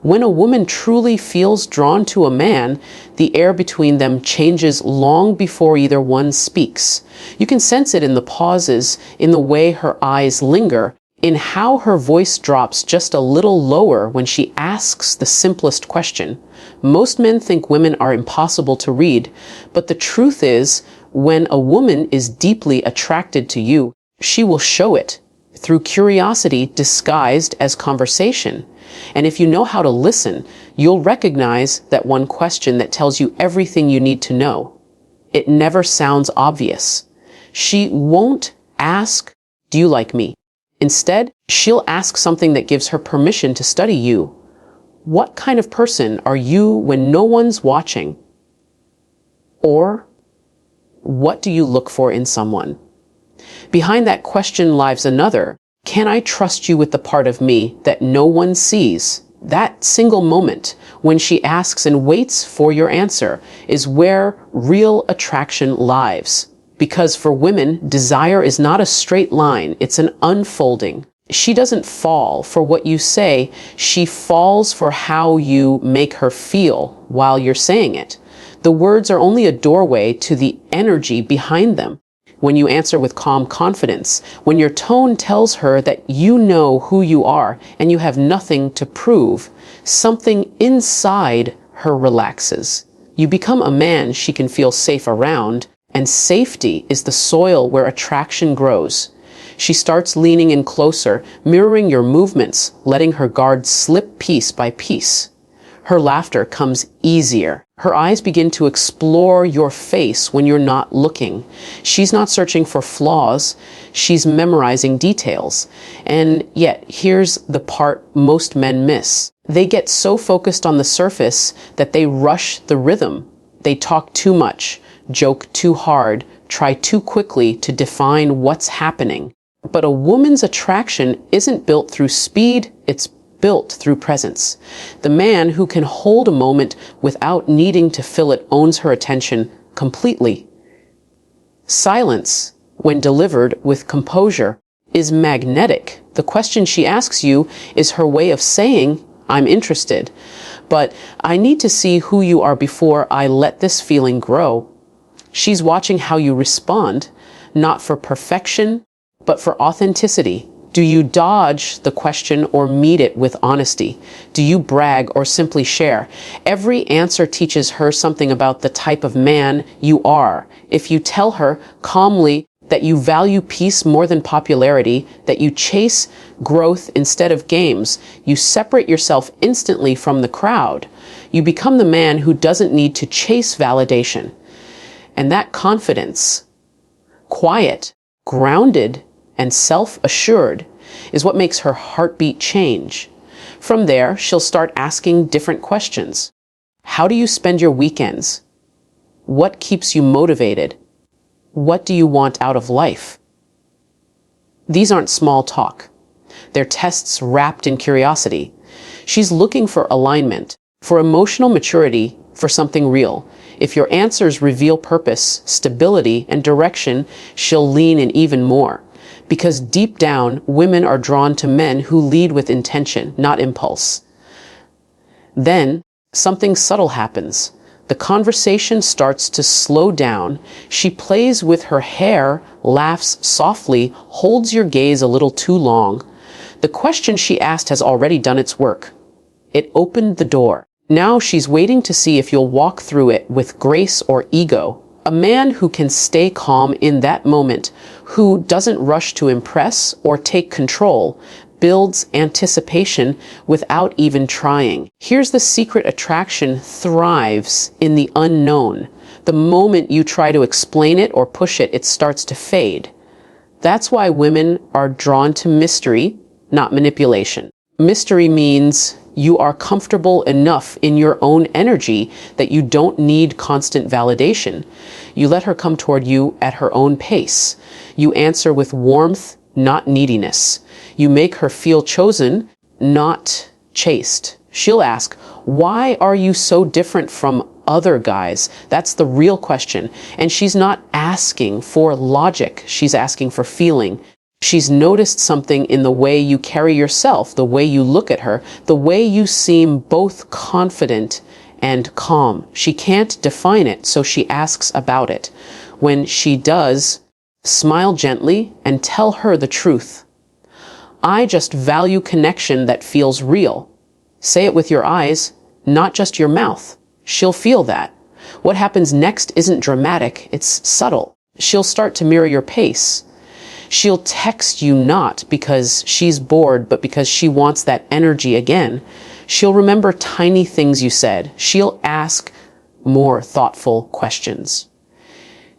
When a woman truly feels drawn to a man, the air between them changes long before either one speaks. You can sense it in the pauses, in the way her eyes linger, in how her voice drops just a little lower when she asks the simplest question. Most men think women are impossible to read, but the truth is, when a woman is deeply attracted to you, she will show it through curiosity disguised as conversation. And if you know how to listen, you'll recognize that one question that tells you everything you need to know. It never sounds obvious. She won't ask, "Do you like me?" Instead, she'll ask something that gives her permission to study you. What kind of person are you when no one's watching? Or, what do you look for in someone? Behind that question lies another. Can I trust you with the part of me that no one sees? That single moment when she asks and waits for your answer is where real attraction lies. Because for women, desire is not a straight line, it's an unfolding. She doesn't fall for what you say, she falls for how you make her feel while you're saying it. The words are only a doorway to the energy behind them. When you answer with calm confidence, when your tone tells her that you know who you are and you have nothing to prove, something inside her relaxes. You become a man she can feel safe around, and safety is the soil where attraction grows. She starts leaning in closer, mirroring your movements, letting her guard slip piece by piece. Her laughter comes easier. Her eyes begin to explore your face when you're not looking. She's not searching for flaws, she's memorizing details. And yet, here's the part most men miss. They get so focused on the surface that they rush the rhythm. They talk too much, joke too hard, try too quickly to define what's happening. But a woman's attraction isn't built through speed, it's built through presence. The man who can hold a moment without needing to fill it owns her attention completely. Silence, when delivered with composure, is magnetic. The question she asks you is her way of saying, "I'm interested, but I need to see who you are before I let this feeling grow." She's watching how you respond, not for perfection, but for authenticity. Do you dodge the question or meet it with honesty? Do you brag or simply share? Every answer teaches her something about the type of man you are. If you tell her calmly that you value peace more than popularity, that you chase growth instead of games, you separate yourself instantly from the crowd. You become the man who doesn't need to chase validation. And that confidence, quiet, grounded, and self-assured, is what makes her heartbeat change. From there, she'll start asking different questions. How do you spend your weekends? What keeps you motivated? What do you want out of life? These aren't small talk. They're tests wrapped in curiosity. She's looking for alignment, for emotional maturity, for something real. If your answers reveal purpose, stability, and direction, she'll lean in even more. Because deep down, women are drawn to men who lead with intention, not impulse. Then, something subtle happens. The conversation starts to slow down. She plays with her hair, laughs softly, holds your gaze a little too long. The question she asked has already done its work. It opened the door. Now she's waiting to see if you'll walk through it with grace or ego. A man who can stay calm in that moment, who doesn't rush to impress or take control, builds anticipation without even trying. Here's the secret: attraction thrives in the unknown. The moment you try to explain it or push it, it starts to fade. That's why women are drawn to mystery, not manipulation. Mystery means you are comfortable enough in your own energy that you don't need constant validation. You let her come toward you at her own pace. You answer with warmth, not neediness. You make her feel chosen, not chased. She'll ask, "Why are you so different from other guys?" That's the real question. And she's not asking for logic. She's asking for feeling. She's noticed something in the way you carry yourself, the way you look at her, the way you seem both confident and calm. She can't define it, so she asks about it. When she does, smile gently and tell her the truth. I just value connection that feels real. Say it with your eyes, not just your mouth. She'll feel that. What happens next isn't dramatic, it's subtle. She'll start to mirror your pace. She'll text you not because she's bored, but because she wants that energy again. She'll remember tiny things you said. She'll ask more thoughtful questions.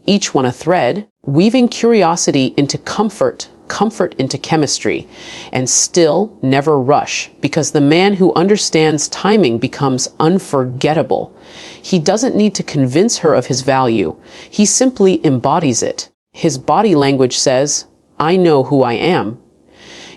Each one a thread, weaving curiosity into comfort, comfort into chemistry, and still never rush, because the man who understands timing becomes unforgettable. He doesn't need to convince her of his value. He simply embodies it. His body language says, I know who I am.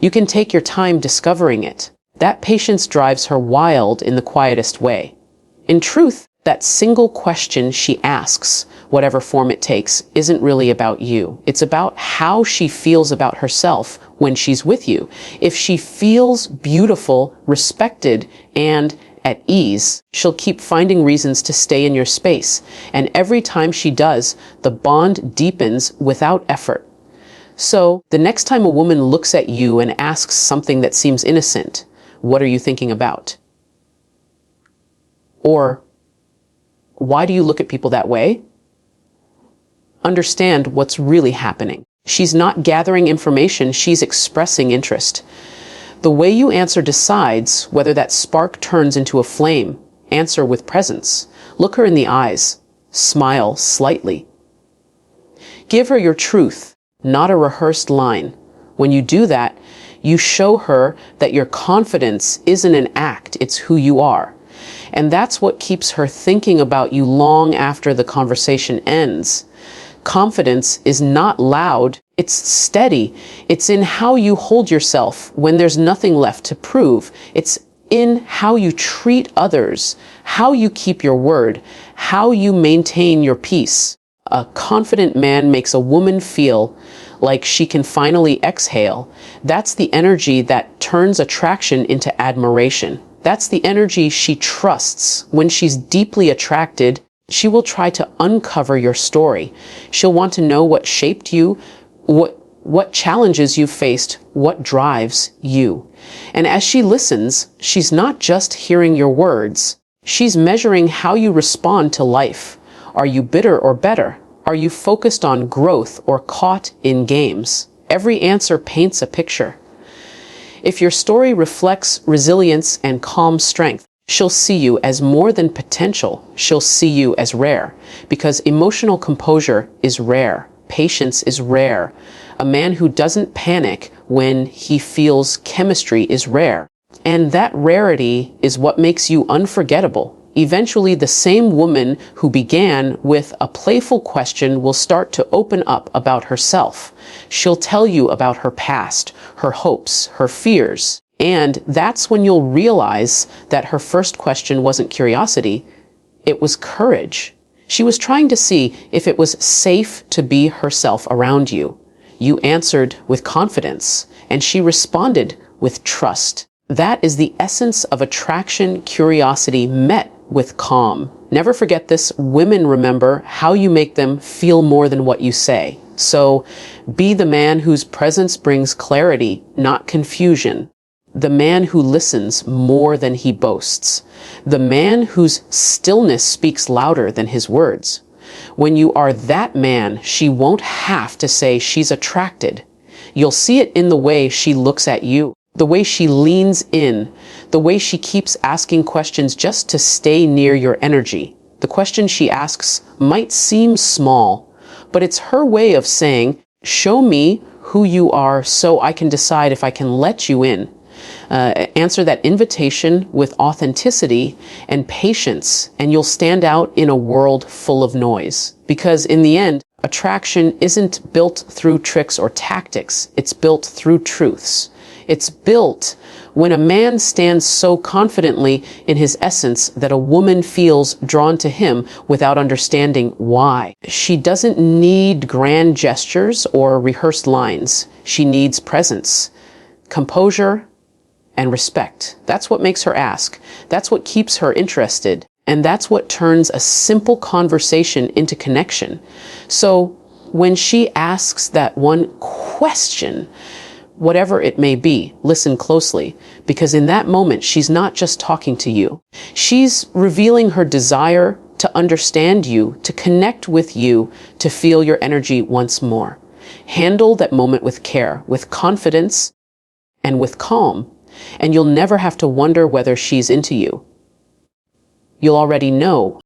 You can take your time discovering it. That patience drives her wild in the quietest way. In truth, that single question she asks, whatever form it takes, isn't really about you. It's about how she feels about herself when she's with you. If she feels beautiful, respected, and at ease, she'll keep finding reasons to stay in your space. And every time she does, the bond deepens without effort. So, the next time a woman looks at you and asks something that seems innocent, what are you thinking about? Or, why do you look at people that way? Understand what's really happening. She's not gathering information, she's expressing interest. The way you answer decides whether that spark turns into a flame. Answer with presence. Look her in the eyes. Smile slightly. Give her your truth, not a rehearsed line. When you do that, you show her that your confidence isn't an act, it's who you are. And that's what keeps her thinking about you long after the conversation ends. Confidence is not loud, it's steady. It's in how you hold yourself when there's nothing left to prove. It's in how you treat others, how you keep your word, how you maintain your peace. A confident man makes a woman feel like she can finally exhale. That's the energy that turns attraction into admiration. That's the energy she trusts. When she's deeply attracted, she will try to uncover your story. She'll want to know what shaped you, what challenges you faced, what drives you. And as she listens, she's not just hearing your words. She's measuring how you respond to life. Are you bitter or better? Are you focused on growth or caught in games? Every answer paints a picture. If your story reflects resilience and calm strength, she'll see you as more than potential. She'll see you as rare, because emotional composure is rare. Patience is rare. A man who doesn't panic when he feels chemistry is rare. And that rarity is what makes you unforgettable. Eventually, the same woman who began with a playful question will start to open up about herself. She'll tell you about her past, her hopes, her fears. And that's when you'll realize that her first question wasn't curiosity, it was courage. She was trying to see if it was safe to be herself around you. You answered with confidence, and she responded with trust. That is the essence of attraction, curiosity met with calm. Never forget this. Women remember how you make them feel more than what you say. So be the man whose presence brings clarity, not confusion. The man who listens more than he boasts. The man whose stillness speaks louder than his words. When you are that man, she won't have to say she's attracted. You'll see it in the way she looks at you, the way she leans in, the way she keeps asking questions just to stay near your energy. The question she asks might seem small, but it's her way of saying, show me who you are so I can decide if I can let you in. Answer that invitation with authenticity and patience, and you'll stand out in a world full of noise. Because in the end, attraction isn't built through tricks or tactics. It's built through truths. It's built when a man stands so confidently in his essence that a woman feels drawn to him without understanding why. She doesn't need grand gestures or rehearsed lines. She needs presence, composure, and respect. That's what makes her ask. That's what keeps her interested. And that's what turns a simple conversation into connection. So when she asks that one question, whatever it may be, listen closely, because in that moment, she's not just talking to you. She's revealing her desire to understand you, to connect with you, to feel your energy once more. Handle that moment with care, with confidence, and with calm, and you'll never have to wonder whether she's into you. You'll already know